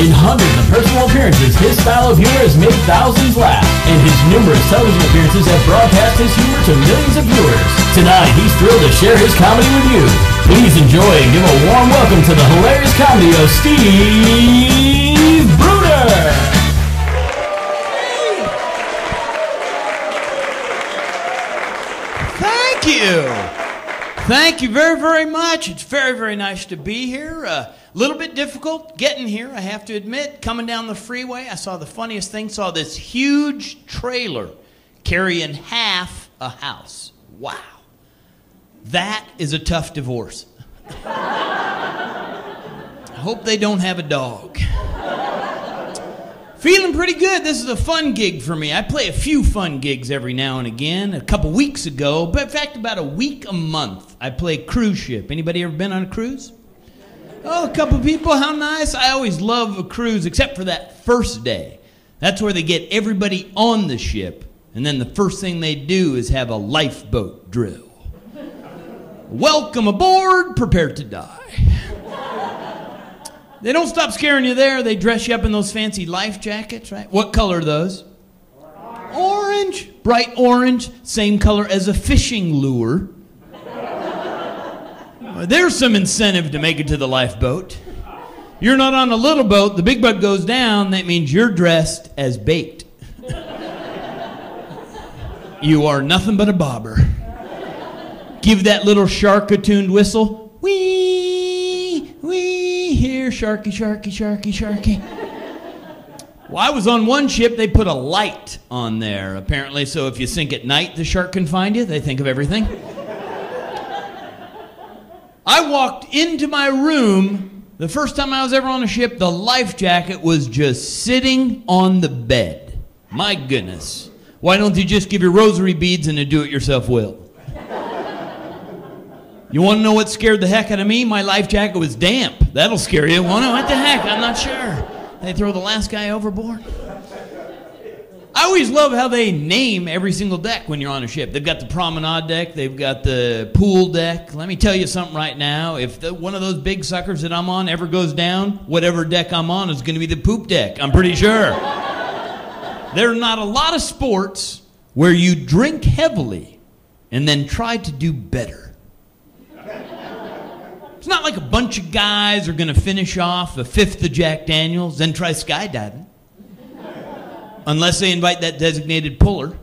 In hundreds of personal appearances, his style of humor has made thousands laugh, and his numerous television appearances have broadcast his humor to millions of viewers. Tonight, he's thrilled to share his comedy with you. Please enjoy and give a warm welcome to the hilarious comedy of Steve Bruner. Thank you. Thank you very, very much. It's very, very nice to be here. A little bit difficult getting here, I have to admit. Coming down the freeway, I saw the funniest thing. Saw this huge trailer carrying half a house. Wow. That is a tough divorce. I hope they don't have a dog. Feeling pretty good. This is a fun gig for me. I play a few fun gigs every now and again. A couple weeks ago, but in fact about a week a month, I play cruise ship. Anybody ever been on a cruise? Oh, a couple people. How nice. I always love a cruise except for that first day. That's where they get everybody on the ship, and then the first thing they do is have a lifeboat drill. Welcome aboard, prepare to die. They don't stop scaring you there. They dress you up in those fancy life jackets, right? What color are those? Orange. Bright orange. Same color as a fishing lure. There's some incentive to make it to the lifeboat. You're not on a little boat. The big boat goes down. That means you're dressed as bait. You are nothing but a bobber. Give that little shark-attuned whistle. Wee, wee, here, sharky, sharky, sharky, sharky. Well, I was on one ship, they put a light on there, apparently, so if you sink at night, the shark can find you. They think of everything. I walked into my room, the first time I was ever on a ship, the life jacket was just sitting on the bed. My goodness. Why don't you just give your rosary beads and a do-it-yourself will? You want to know what scared the heck out of me? My life jacket was damp. That'll scare you. Well, no, what the heck? I'm not sure. They throw the last guy overboard. I always love how they name every single deck when you're on a ship. They've got the promenade deck. They've got the pool deck. Let me tell you something right now. If one of those big suckers that I'm on ever goes down, whatever deck I'm on is going to be the poop deck. I'm pretty sure. There are not a lot of sports where you drink heavily and then try to do better. It's not like a bunch of guys are going to finish off a fifth of Jack Daniels, then try skydiving. Unless they invite that designated puller.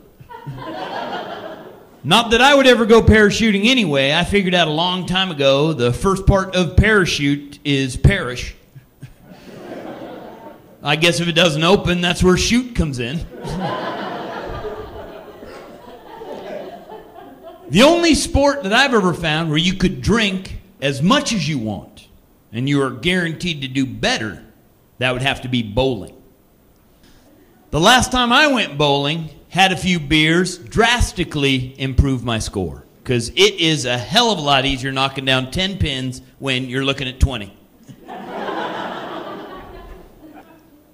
Not that I would ever go parachuting anyway. I figured out a long time ago the first part of parachute is perish. I guess if it doesn't open, that's where shoot comes in. The only sport that I've ever found where you could drink as much as you want and you are guaranteed to do better, that would have to be bowling. The last time I went bowling, had a few beers, drastically improved my score, because it is a hell of a lot easier knocking down 10 pins when you're looking at 20.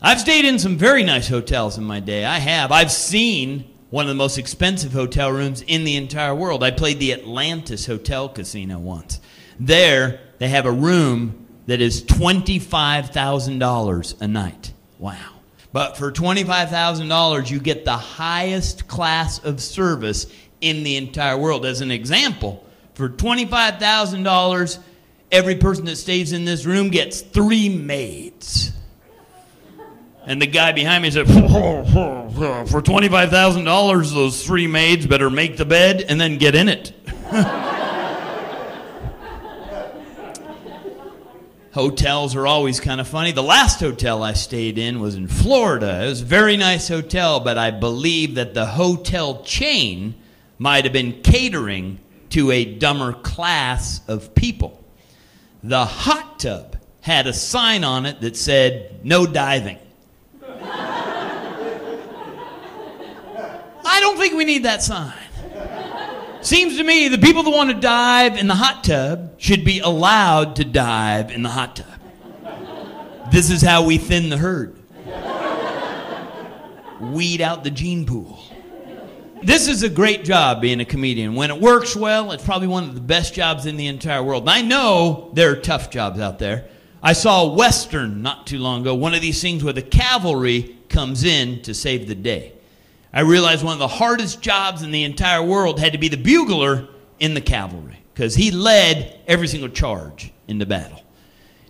I've stayed in some very nice hotels in my day. I have. I've seen one of the most expensive hotel rooms in the entire world. I played the Atlantis Hotel Casino once. There, they have a room that is $25,000 a night. Wow. But for $25,000, you get the highest class of service in the entire world. As an example, for $25,000, every person that stays in this room gets 3 maids. And the guy behind me said, for $25,000, those 3 maids better make the bed and then get in it. Hotels are always kind of funny. The last hotel I stayed in was in Florida. It was a very nice hotel, but I believe that the hotel chain might have been catering to a dumber class of people. The hot tub had a sign on it that said, "No diving." I don't think we need that sign. Seems to me the people that want to dive in the hot tub should be allowed to dive in the hot tub. This is how we thin the herd. Weed out the gene pool. This is a great job being a comedian. When it works well, it's probably one of the best jobs in the entire world. And I know there are tough jobs out there. I saw a Western not too long ago, one of these things where the cavalry comes in to save the day. I realized one of the hardest jobs in the entire world had to be the bugler in the cavalry, because he led every single charge in the battle.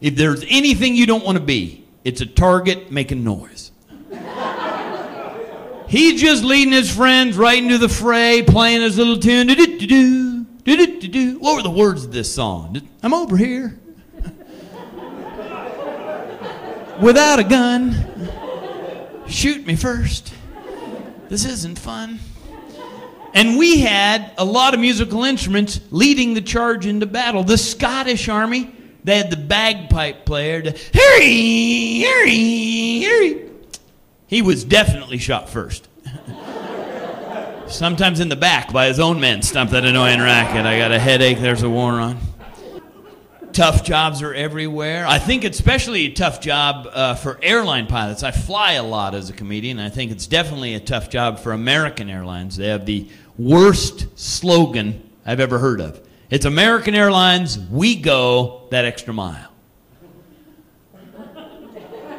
If there's anything you don't want to be, it's a target making noise. He's just leading his friends right into the fray, playing his little tune. Do-do-do-do, do-do-do-do. What were the words of this song? I'm over here without a gun. Shoot me first. This isn't fun. And we had a lot of musical instruments leading the charge into battle. The Scottish army, they had the bagpipe player. Harry, Harry, Harry. He was definitely shot first. Sometimes in the back by his own men. Stump that annoying racket. I got a headache. There's a war on. Tough jobs are everywhere. I think it's especially a tough job for airline pilots. I fly a lot as a comedian. I think it's definitely a tough job for American Airlines. They have the worst slogan I've ever heard of. It's American Airlines, we go that extra mile.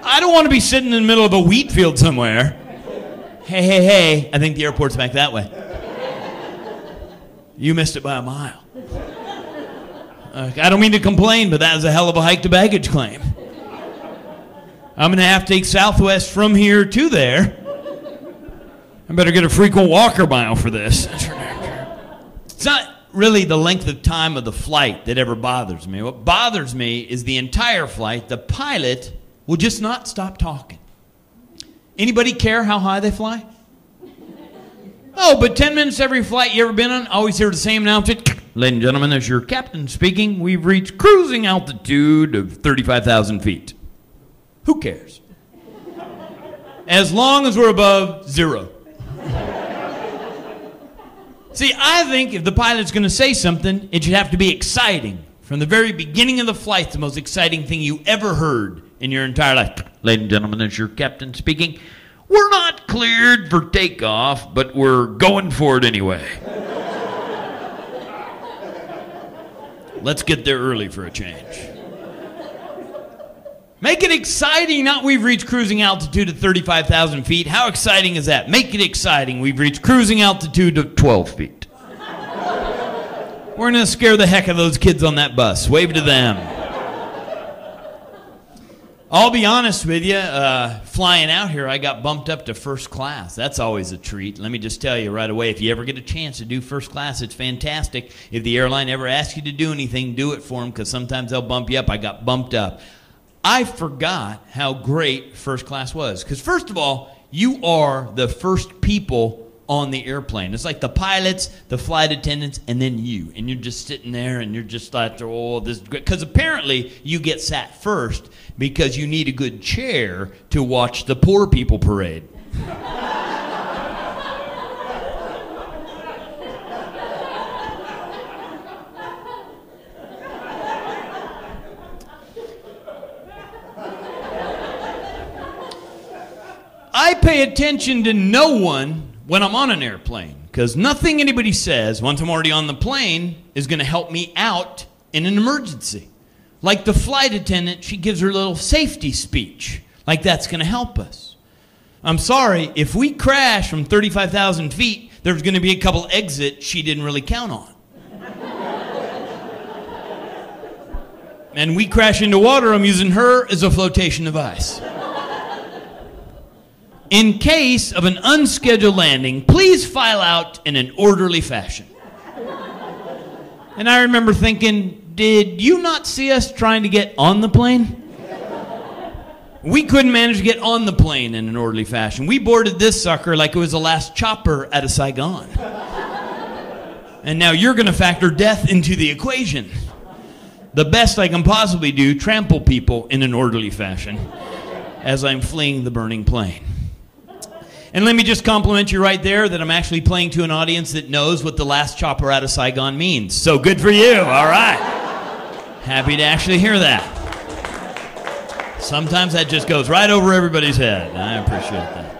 I don't want to be sitting in the middle of a wheat field somewhere. Hey, hey, hey, I think the airport's back that way. You missed it by a mile. I don't mean to complain, but that was a hell of a hike to baggage claim. I'm going to have to take Southwest from here to there. I better get a frequent walker mile for this. It's not really the length of time of the flight that ever bothers me. What bothers me is the entire flight. The pilot will just not stop talking. Anybody care how high they fly? Oh, but 10 minutes every flight you ever been on, always hear the same announcement. Ladies and gentlemen, this is your captain speaking. We've reached cruising altitude of 35,000 feet. Who cares? As long as we're above zero. See, I think if the pilot's going to say something, it should have to be exciting. From the very beginning of the flight, the most exciting thing you ever heard in your entire life. Ladies and gentlemen, this is your captain speaking. We're not cleared for takeoff, but we're going for it anyway. Let's get there early for a change. Make it exciting, not we've reached cruising altitude of 35,000 feet. How exciting is that? Make it exciting. We've reached cruising altitude of 12 feet. We're going to scare the heck out of those kids on that bus. Wave to them. I'll be honest with you, flying out here, I got bumped up to first class. That's always a treat. Let me just tell you right away, if you ever get a chance to do first class, it's fantastic. If the airline ever asks you to do anything, do it for them, because sometimes they'll bump you up. I got bumped up. I forgot how great first class was. Because first of all, you are the first people on the airplane. It's like the pilots, the flight attendants, and then you. And you're just sitting there and you're just like, oh, this is great. Because apparently you get sat first because you need a good chair to watch the poor people parade. I pay attention to no one when I'm on an airplane, because nothing anybody says once I'm already on the plane is going to help me out in an emergency. Like the flight attendant, she gives her little safety speech, like that's going to help us. I'm sorry, if we crash from 35,000 feet, there's going to be a couple exits she didn't really count on. And we crash into water, I'm using her as a flotation device. In case of an unscheduled landing, please file out in an orderly fashion. And I remember thinking, did you not see us trying to get on the plane? We couldn't manage to get on the plane in an orderly fashion. We boarded this sucker like it was the last chopper out of Saigon. And now you're going to factor death into the equation. The best I can possibly do, trample people in an orderly fashion as I'm fleeing the burning plane. And let me just compliment you right there that I'm actually playing to an audience that knows what the last chopper out of Saigon means. So good for you. All right. Happy to actually hear that. Sometimes that just goes right over everybody's head. I appreciate that.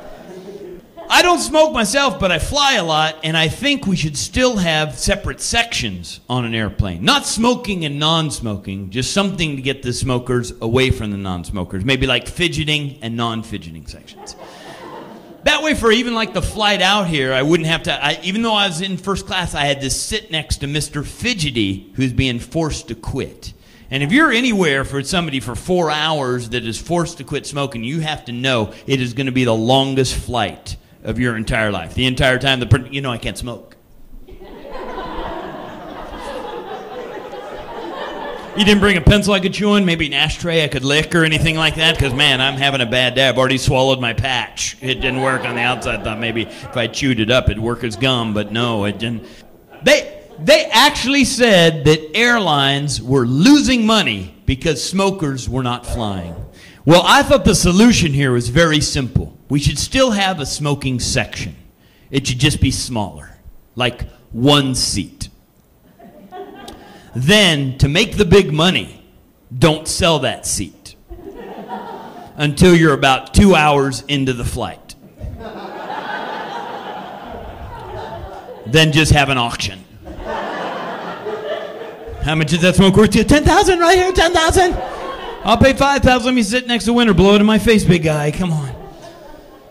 I don't smoke myself, but I fly a lot, and I think we should still have separate sections on an airplane. Not smoking and non-smoking, just something to get the smokers away from the non-smokers. Maybe like fidgeting and non-fidgeting sections. That way, for even like the flight out here, I wouldn't have to, even though I was in first class, I had to sit next to Mr. Fidgety, who's being forced to quit. And if you're anywhere for somebody for 4 hours that is forced to quit smoking, you have to know it is going to be the longest flight of your entire life. The entire time, I can't smoke. You didn't bring a pencil I could chew on, maybe an ashtray I could lick or anything like that? Because, man, I'm having a bad day. I've already swallowed my patch. It didn't work on the outside. I thought maybe if I chewed it up, it'd work as gum, but no, it didn't. They actually said that airlines were losing money because smokers were not flying. Well, I thought the solution here was very simple. We should still have a smoking section. It should just be smaller, like 1 seat. Then, to make the big money, don't sell that seat until you're about 2 hours into the flight. Then just have an auction. How much is that smoke worth to you? 10,000 right here, 10,000. I'll pay 5,000. Let me sit next to Winter. Blow it in my face, big guy. Come on.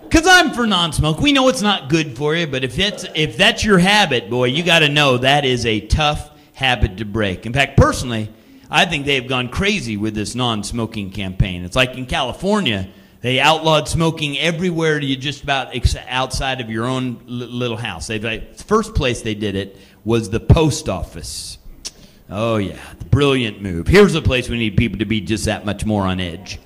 Because I'm for non-smoke. We know it's not good for you, but if that's your habit, boy, you got to know that is a tough habit to break. In fact, personally, I think they've gone crazy with this non-smoking campaign. It's like in California, they outlawed smoking everywhere you just about outside of your own little house. The first place they did it was the post office. Oh, yeah, brilliant move. Here's a place we need people to be just that much more on edge.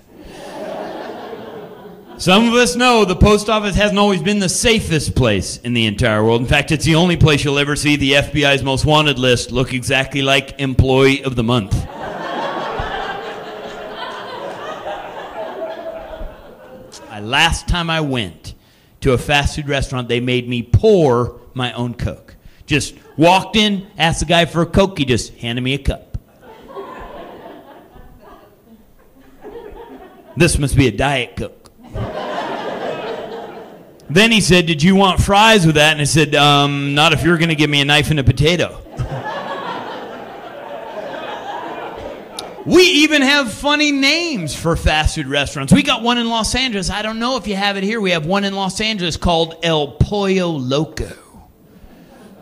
Some of us know the post office hasn't always been the safest place in the entire world. In fact, it's the only place you'll ever see the FBI's most wanted list look exactly like Employee of the Month. Last time I went to a fast food restaurant, they made me pour my own Coke. Just walked in, asked the guy for a Coke, he just handed me a cup. This must be a Diet Coke. Then he said, did you want fries with that? And I said, not if you're going to give me a knife and a potato. We even have funny names for fast food restaurants. We got one in Los Angeles. I don't know if you have it here. We have one in Los Angeles called El Pollo Loco.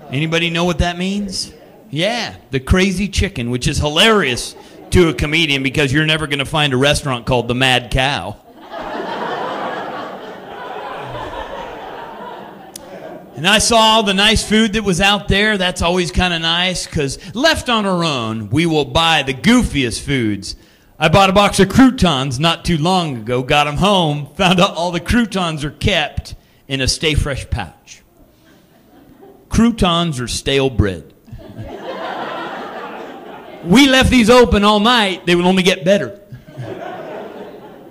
Anybody know what that means? Yeah, the crazy chicken, which is hilarious to a comedian because you're never going to find a restaurant called the Mad Cow. And I saw all the nice food that was out there. That's always kind of nice because left on our own, we will buy the goofiest foods. I bought a box of croutons not too long ago, got them home, found out all the croutons are kept in a Stay Fresh pouch. Croutons are stale bread. We left these open all night. They would only get better.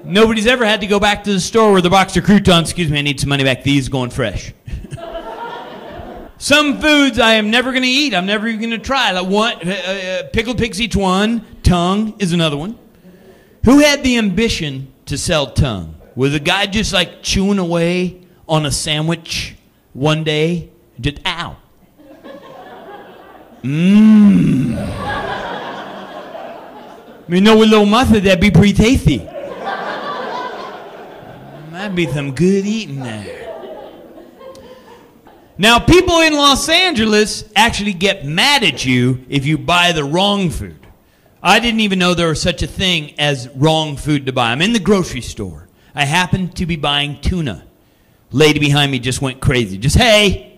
Nobody's ever had to go back to the store with a box of croutons. Excuse me, I need some money back. These going fresh. Some foods I am never going to eat. I'm never even going to try. Like pickled pig's each one. Tongue is another one. Who had the ambition to sell tongue? Was a guy just like chewing away on a sandwich one day? Just, ow. Mmm. You know, with a little mustard, that'd be pretty tasty. That'd be some good eating there. Now, people in Los Angeles actually get mad at you if you buy the wrong food. I didn't even know there was such a thing as wrong food to buy. I'm in the grocery store. I happen to be buying tuna. Lady behind me just went crazy. Just, hey.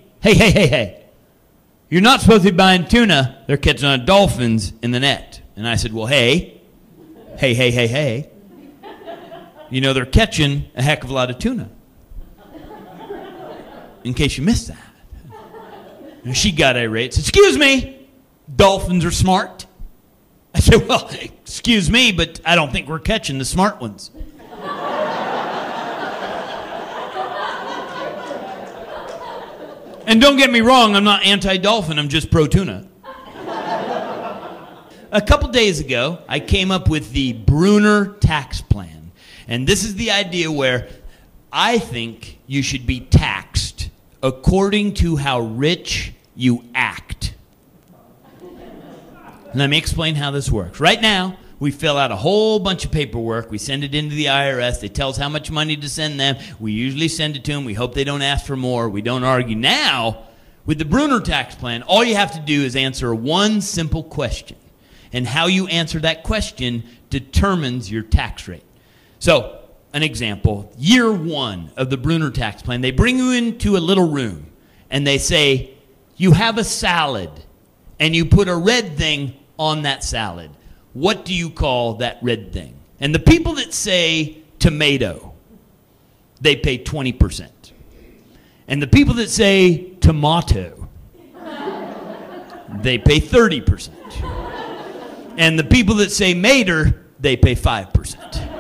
You're not supposed to be buying tuna. They're catching on dolphins in the net. And I said, well, hey. You know, they're catching a heck of a lot of tuna. In case you missed that. And she got irate. Said, excuse me, dolphins are smart. I said, well, excuse me, but I don't think we're catching the smart ones. And don't get me wrong, I'm not anti-dolphin, I'm just pro-tuna. A couple days ago, I came up with the Bruner tax plan. And this is the idea where I think you should be taxed according to how rich you act. Let me explain how this works. Right now, we fill out a whole bunch of paperwork. We send it into the IRS. They tell us how much money to send them. We usually send it to them. We hope they don't ask for more. We don't argue. Now, with the Bruner tax plan, all you have to do is answer one simple question. And how you answer that question determines your tax rate. So, an example, year 1 of the Bruner tax plan, they bring you into a little room and they say, you have a salad and you put a red thing on that salad. What do you call that red thing? And the people that say tomato, they pay 20%. And the people that say tomato, they pay 30%. And the people that say mater, they pay 5%.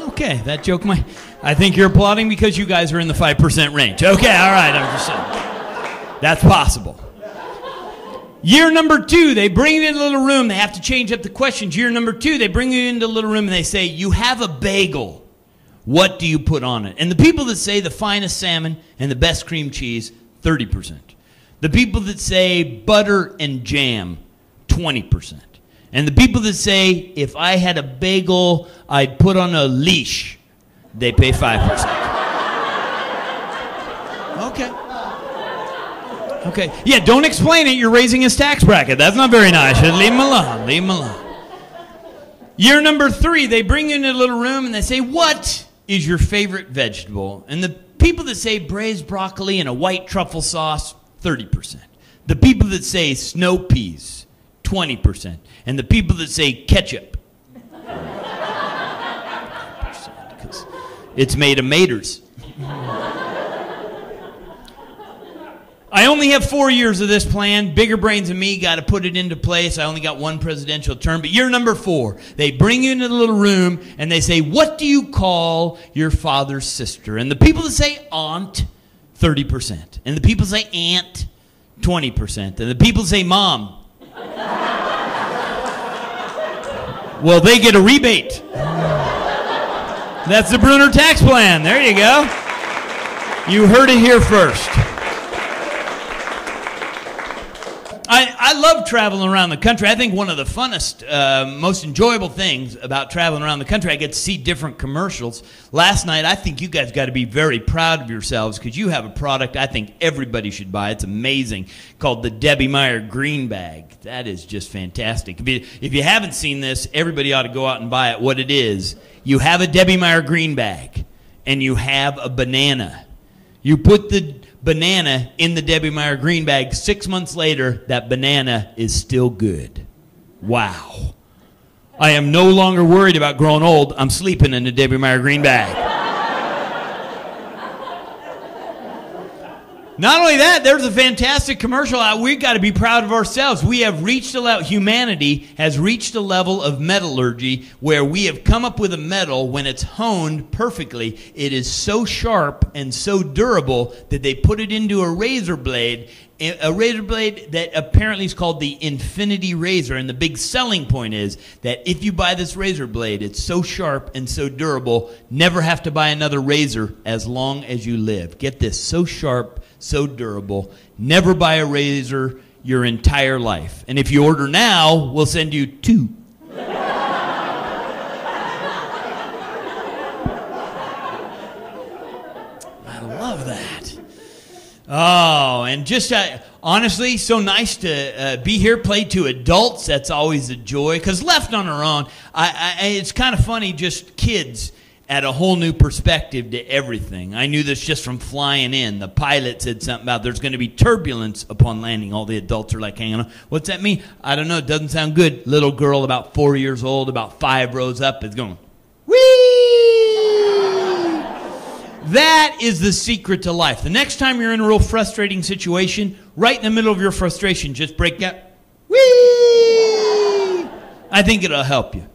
Okay, that joke I think you're applauding because you guys are in the 5% range. Okay, all right, I'm just saying. That's possible. Year number 2, they bring you in a little room. They have to change up the questions. Year number 2, they bring you into a little room and they say, you have a bagel. What do you put on it? And the people that say the finest salmon and the best cream cheese, 30%. The people that say butter and jam, 20%. And the people that say, if I had a bagel, I'd put on a leash, they pay 5%. Okay. Okay. Yeah, don't explain it. You're raising his tax bracket. That's not very nice. Leave him alone. Leave him alone. Year number 3, they bring you into a little room and they say, what is your favorite vegetable? And the people that say braised broccoli and a white truffle sauce, 30%. The people that say snow peas, 20%. And the people that say ketchup, 5%, because it's made of maters. I only have 4 years of this plan. Bigger brains than me got to put it into place. I only got 1 presidential term. But year number 4, they bring you into the little room and they say, what do you call your father's sister? And the people that say aunt, 30%. And the people that say aunt, 20%. And the people that say mom, well, they get a rebate. That's the Bruner tax plan. There you go. You heard it here first. I love traveling around the country. I think one of the funnest, most enjoyable things about traveling around the country, I get to see different commercials. Last night, I think you guys got to be very proud of yourselves because you have a product I think everybody should buy. It's amazing, called the Debbie Meyer Green Bag. That is just fantastic. If you haven't seen this, everybody ought to go out and buy it. What it is, you have a Debbie Meyer Green Bag, and you have a banana. You put the banana in the Debbie Meyer Green Bag. 6 months later, that banana is still good. Wow. I am no longer worried about growing old. I'm sleeping in the Debbie Meyer Green Bag. Not only that, there's a fantastic commercial. We've got to be proud of ourselves. We have reached a level, humanity has reached a level of metallurgy where we have come up with a metal, when it's honed perfectly, it is so sharp and so durable that they put it into a razor blade that apparently is called the Infinity Razor. And the big selling point is that if you buy this razor blade, it's so sharp and so durable, never have to buy another razor as long as you live. Get this, so sharp, so durable, never buy a razor your entire life. And if you order now, we'll send you 2. I love that. Oh, and just honestly, so nice to be here, play to adults. That's always a joy, because left on our own, it's kind of funny, just kids add a whole new perspective to everything. I knew this just from flying in. The pilot said something about there's going to be turbulence upon landing. All the adults are like hanging on. What's that mean? I don't know. It doesn't sound good. Little girl about 4 years old, about 5 rows up, is going, whee! That is the secret to life. The next time you're in a real frustrating situation, right in the middle of your frustration, just break out, whee! I think it'll help you.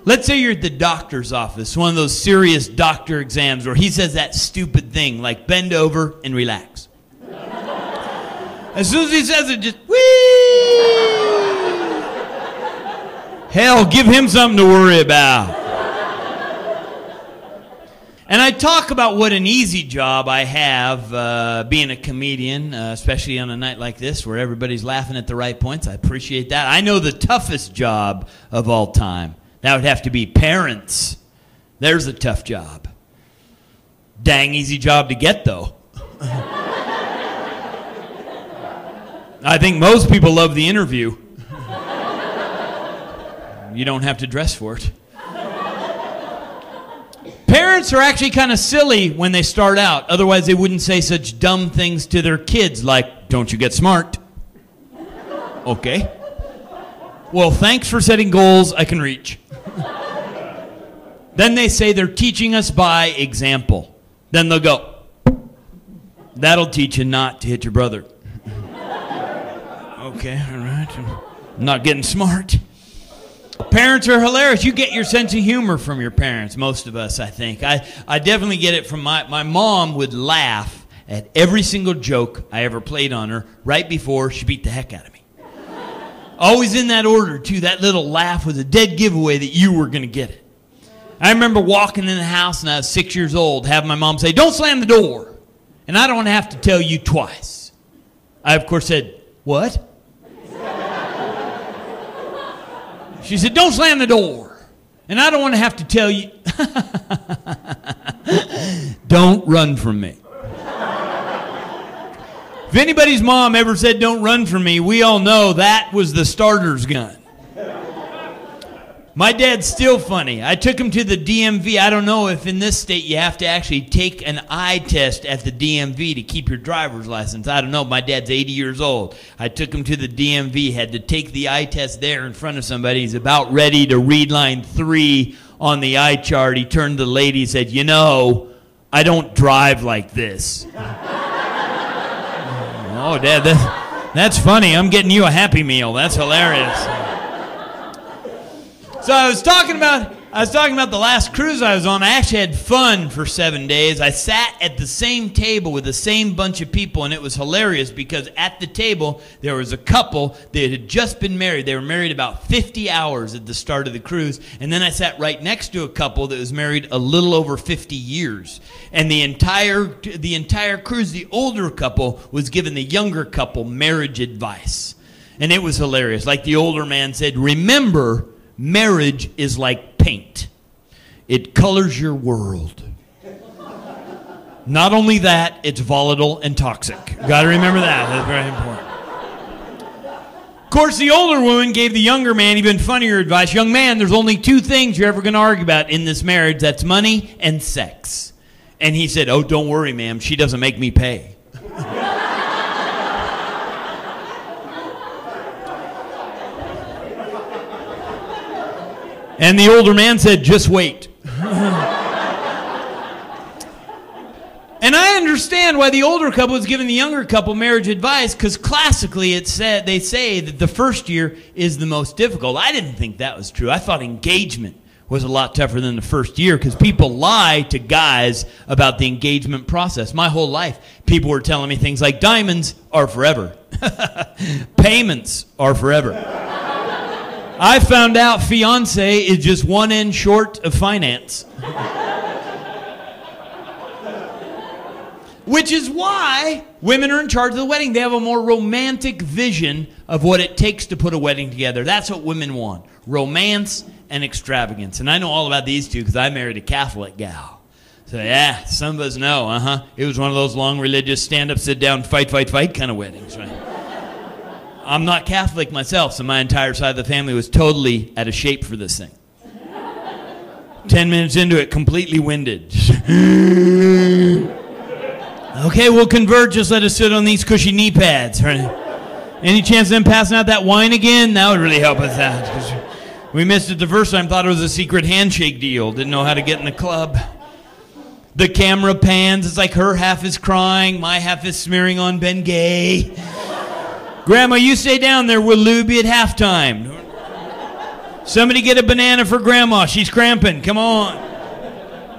Let's say you're at the doctor's office, one of those serious doctor exams where he says that stupid thing like bend over and relax. As soon as he says it, just whee! Hell, give him something to worry about. And I talk about what an easy job I have being a comedian, especially on a night like this where everybody's laughing at the right points. I appreciate that. I know the toughest job of all time. That would have to be parents. There's a tough job. Dang easy job to get, though. I think most people love the interview. You don't have to dress for it. Parents are actually kind of silly when they start out. Otherwise, they wouldn't say such dumb things to their kids like, don't you get smart? Okay. Well, thanks for setting goals I can reach. Then they say they're teaching us by example. Then they'll go, that'll teach you not to hit your brother. Okay, all right. I'm not getting smart. Parents are hilarious. You get your sense of humor from your parents, most of us, I think. I definitely get it from my mom would laugh at every single joke I ever played on her right before she beat the heck out of me. Always in that order, too. That little laugh was a dead giveaway that you were going to get it. I remember walking in the house and I was 6 years old, having my mom say, don't slam the door. And I don't have to tell you twice. I, of course, said, what? She said, don't slam the door. And I don't want to have to tell you. Don't run from me. If anybody's mom ever said, don't run from me, we all know that was the starter's gun. My dad's still funny. I took him to the DMV. I don't know if in this state you have to actually take an eye test at the DMV to keep your driver's license. I don't know. My dad's 80 years old. I took him to the DMV, had to take the eye test there in front of somebody. He's about ready to read line 3 on the eye chart. He turned to the lady and said, you know, I don't drive like this. Oh, Dad, that's funny. I'm getting you a Happy Meal. That's hilarious. So I was talking about the last cruise I was on. I actually had fun for 7 days. I sat at the same table with the same bunch of people, and it was hilarious because at the table there was a couple that had just been married. They were married about 50 hours at the start of the cruise, and then I sat right next to a couple that was married a little over 50 years. And the entire cruise, the older couple was giving the younger couple marriage advice. And it was hilarious. Like the older man said, remember, marriage is like paint. It colors your world. Not only that, it's volatile and toxic. Got to remember that. That's very important. Of course, the older woman gave the younger man even funnier advice. Young man, there's only 2 things you're ever going to argue about in this marriage. That's money and sex. And he said, oh, don't worry, ma'am. She doesn't make me pay. And the older man said, just wait. And I understand why the older couple is giving the younger couple marriage advice, because classically they say that the first year is the most difficult. I didn't think that was true. I thought engagement was a lot tougher than the first year because people lie to guys about the engagement process. My whole life, people were telling me things like diamonds are forever. Payments are forever. I found out fiance is just one end short of finance. Which is why women are in charge of the wedding. They have a more romantic vision of what it takes to put a wedding together. That's what women want. Romance and extravagance. And I know all about these two because I married a Catholic gal. So yeah, some of us know, It was one of those long religious stand up, sit down, fight kind of weddings, right? I'm not Catholic myself, so my entire side of the family was totally out of shape for this thing. 10 minutes into it, completely winded. Okay, we'll convert. Just let us sit on these cushy knee pads. Right? Any chance of them passing out that wine again? That would really help us out. 'Cause we missed it the first time, thought it was a secret handshake deal. Didn't know how to get in the club. The camera pans. It's like her half is crying, my half is smearing on Ben Gay. Grandma, you stay down there. Will Lou be at halftime? Somebody get a banana for Grandma. She's cramping. Come on.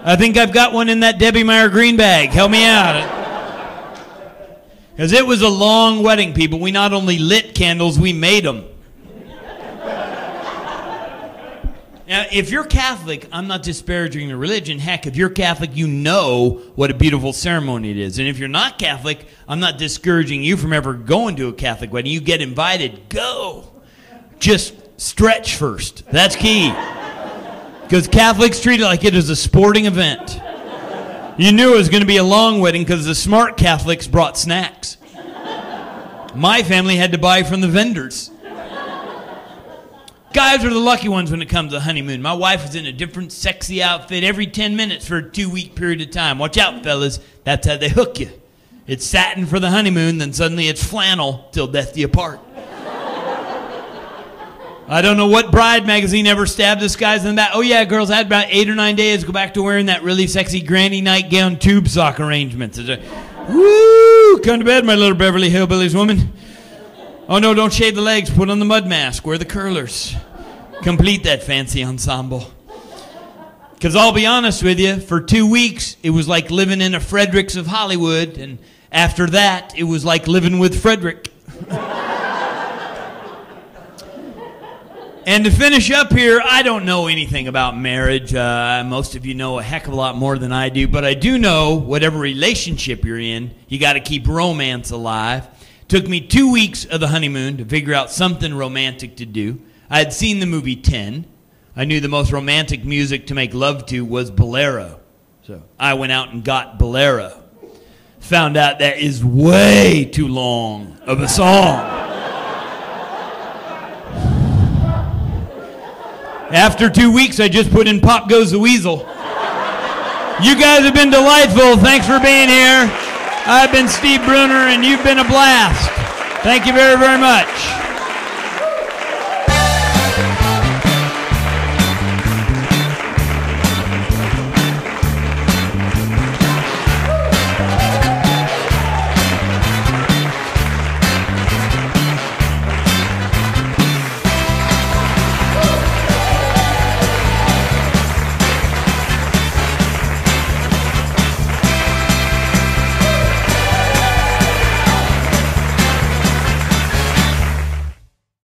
I think I've got one in that Debbie Meyer green bag. Help me out. Because it was a long wedding, people. We not only lit candles, we made them. Now, if you're Catholic, I'm not disparaging the religion. Heck, if you're Catholic, you know what a beautiful ceremony it is. And if you're not Catholic, I'm not discouraging you from ever going to a Catholic wedding. You get invited, go. Just stretch first. That's key. Because Catholics treat it like it is a sporting event. You knew it was going to be a long wedding because the smart Catholics brought snacks. My family had to buy from the vendors. Guys are the lucky ones when it comes to the honeymoon. My wife was in a different sexy outfit every 10 minutes for a 2-week period of time. Watch out, fellas. That's how they hook you. It's satin for the honeymoon, then suddenly it's flannel till death do you part. I don't know what bride magazine ever stabbed us guys in the back. Oh, yeah, girls, I had about 8 or 9 days to go back to wearing that really sexy granny nightgown tube sock arrangements. It's a, woo, come to bed, my little Beverly Hillbillies woman. Oh, no, don't shave the legs. Put on the mud mask. Wear the curlers. Complete that fancy ensemble. Because I'll be honest with you, for 2 weeks, it was like living in a Fredericks of Hollywood. And after that, it was like living with Frederick. And to finish up here, I don't know anything about marriage. Most of you know a heck of a lot more than I do. But I do know whatever relationship you're in, you got to keep romance alive. Took me 2 weeks of the honeymoon to figure out something romantic to do. I had seen the movie 10. I knew the most romantic music to make love to was Bolero. So I went out and got Bolero. Found out that is way too long of a song. After 2 weeks, I just put in Pop Goes the Weasel. You guys have been delightful. Thanks for being here. I've been Steve Bruner, and you've been a blast. Thank you very, very much.